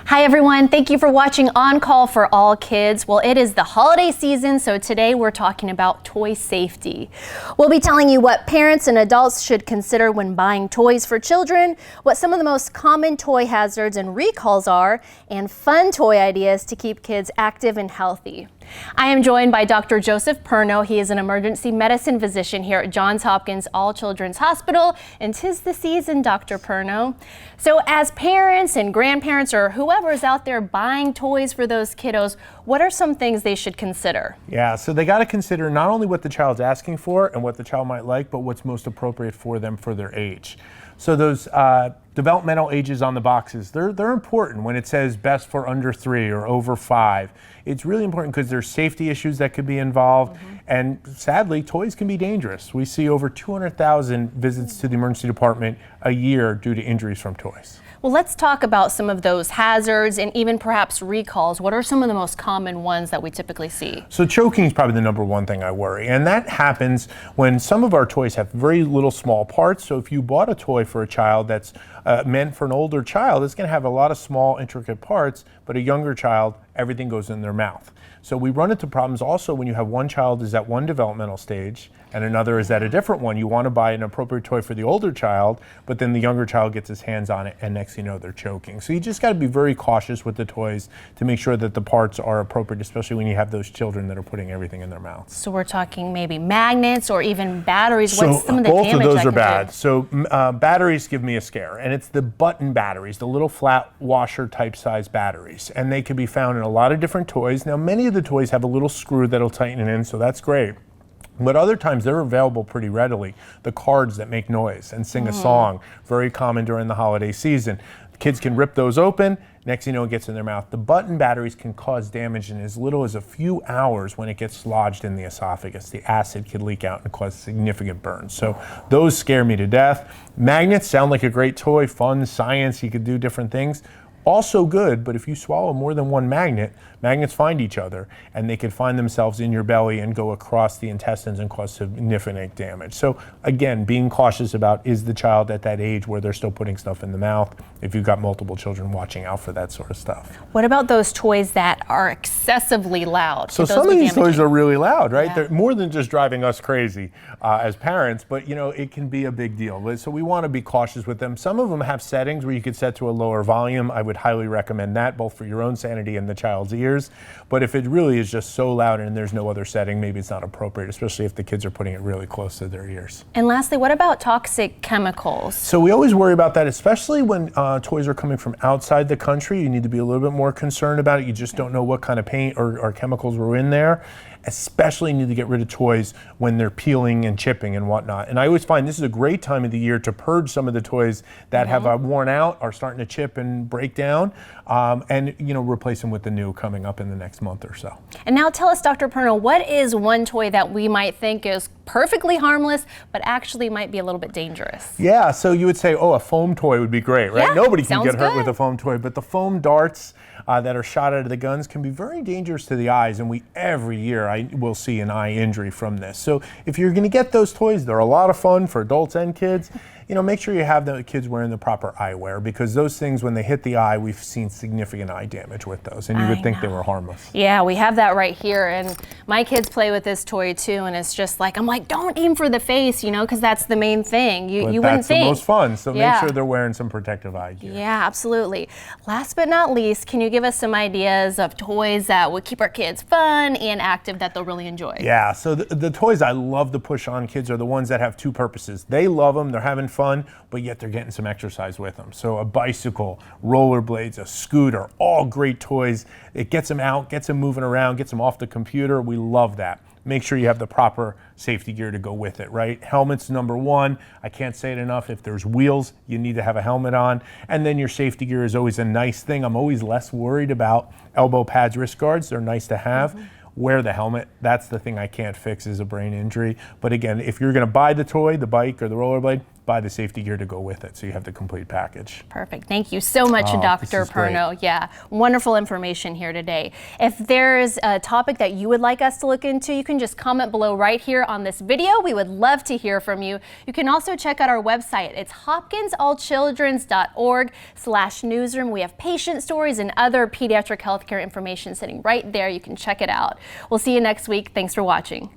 Hi everyone, thank you for watching On Call for All Kids. Well, it is the holiday season, so today we're talking about toy safety. We'll be telling you what parents and adults should consider when buying toys for children, what some of the most common toy hazards and recalls are, and fun toy ideas to keep kids active and healthy. I am joined by Dr. Joseph Perno. He is an emergency medicine physician here at Johns Hopkins All-Children's Hospital, and 'tis the season, Dr. Perno. So as parents and grandparents or whoever is out there buying toys for those kiddos, what are some things they should consider? Yeah, so they got to consider not only what the child's asking for and what the child might like, but what's most appropriate for them for their age. So those developmental ages on the boxes, they're important when it says best for under 3 or over 5. It's really important because there's safety issues that could be involved, and sadly, toys can be dangerous. We see over 200,000 visits to the emergency department a year due to injuries from toys. Well, let's talk about some of those hazards and even perhaps recalls. What are some of the most common ones that we typically see? So choking is probably the number one thing I worry, and that happens when some of our toys have very little small parts. So if you bought a toy for a child that's meant for an older child, it's going to have a lot of small intricate parts, but a younger child, everything goes in their mouth. So we run into problems also when you have one child is at one developmental stage and another is at a different one. You want to buy an appropriate toy for the older child, but then the younger child gets his hands on it and next thing you know they're choking. So you just got to be very cautious with the toys to make sure that the parts are appropriate, especially when you have those children that are putting everything in their mouths. So we're talking maybe magnets or even batteries. What's some of the both damage of those that are can bad. do? So batteries give me a scare, and it's the button batteries, the little flat washer type size batteries, and they can be found in a lot of different toys. Now many of the toys have a little screw that'll tighten it in, so that's great. But other times they're available pretty readily. The cards that make noise and sing a song, very common during the holiday season. Kids can rip those open, next thing you know it gets in their mouth. The button batteries can cause damage in as little as a few hours when it gets lodged in the esophagus. The acid can leak out and cause significant burns. So those scare me to death. Magnets sound like a great toy, fun, science, you could do different things. Also good, but if you swallow more than one magnet, magnets find each other and they can find themselves in your belly and go across the intestines and cause significant damage. So again, being cautious about, is the child at that age where they're still putting stuff in the mouth? If you've got multiple children, watching out for that sort of stuff. What about those toys that are excessively loud? So some of these toys are really loud, right? Yeah. They're more than just driving us crazy as parents, but you know, it can be a big deal. So we want to be cautious with them. Some of them have settings where you could set to a lower volume. I would highly recommend that, both for your own sanity and the child's ears. But if it really is just so loud and there's no other setting, maybe it's not appropriate, especially if the kids are putting it really close to their ears. And lastly, what about toxic chemicals? So we always worry about that, especially when toys are coming from outside the country. You need to be a little bit more concerned about it. You just don't know what kind of paint or chemicals were in there. Especially need to get rid of toys when they're peeling and chipping and whatnot. And I always find this is a great time of the year to purge some of the toys that have worn out, are starting to chip and break down, and you know, replace them with the new coming up in the next month or so. And now tell us, Dr. Perno, what is one toy that we might think is perfectly harmless, but actually might be a little bit dangerous? Yeah, so you would say, oh, a foam toy would be great, right? Yeah, Nobody can sounds get hurt good. with a foam toy, but the foam darts that are shot out of the guns can be very dangerous to the eyes, and every year I will see an eye injury from this. So if you're going to get those toys, they're a lot of fun for adults and kids. You know, make sure you have the kids wearing the proper eyewear, because those things, when they hit the eye, we've seen significant eye damage with those, and you would think they were harmless. Yeah, we have that right here, and my kids play with this toy too, and it's just like, I'm like, don't aim for the face, you know, because that's the main thing. You wouldn't think. That's the most fun, so make sure they're wearing some protective eye gear. Yeah, absolutely. Last but not least, can you give us some ideas of toys that would keep our kids fun and active that they'll really enjoy? Yeah, so the toys I love to push on kids are the ones that have two purposes. They love them, they're having fun, but yet they're getting some exercise with them. So a bicycle, rollerblades, a scooter, all great toys. It gets them out, gets them moving around, gets them off the computer. We love that. Make sure you have the proper safety gear to go with it, right? Helmet's number one. I can't say it enough. If there's wheels, you need to have a helmet on. And then your safety gear is always a nice thing. I'm always less worried about elbow pads, wrist guards. They're nice to have. Wear the helmet. That's the thing I can't fix, is a brain injury. But again, if you're going to buy the toy, the bike or the rollerblade, buy the safety gear to go with it, so you have the complete package. Perfect. Thank you so much, Dr. Perno. Yeah, wonderful information here today. If there's a topic that you would like us to look into, you can just comment below right here on this video. We would love to hear from you. You can also check out our website. It's HopkinsAllChildren's.org/newsroom. We have patient stories and other pediatric healthcare information sitting right there. You can check it out. We'll see you next week. Thanks for watching.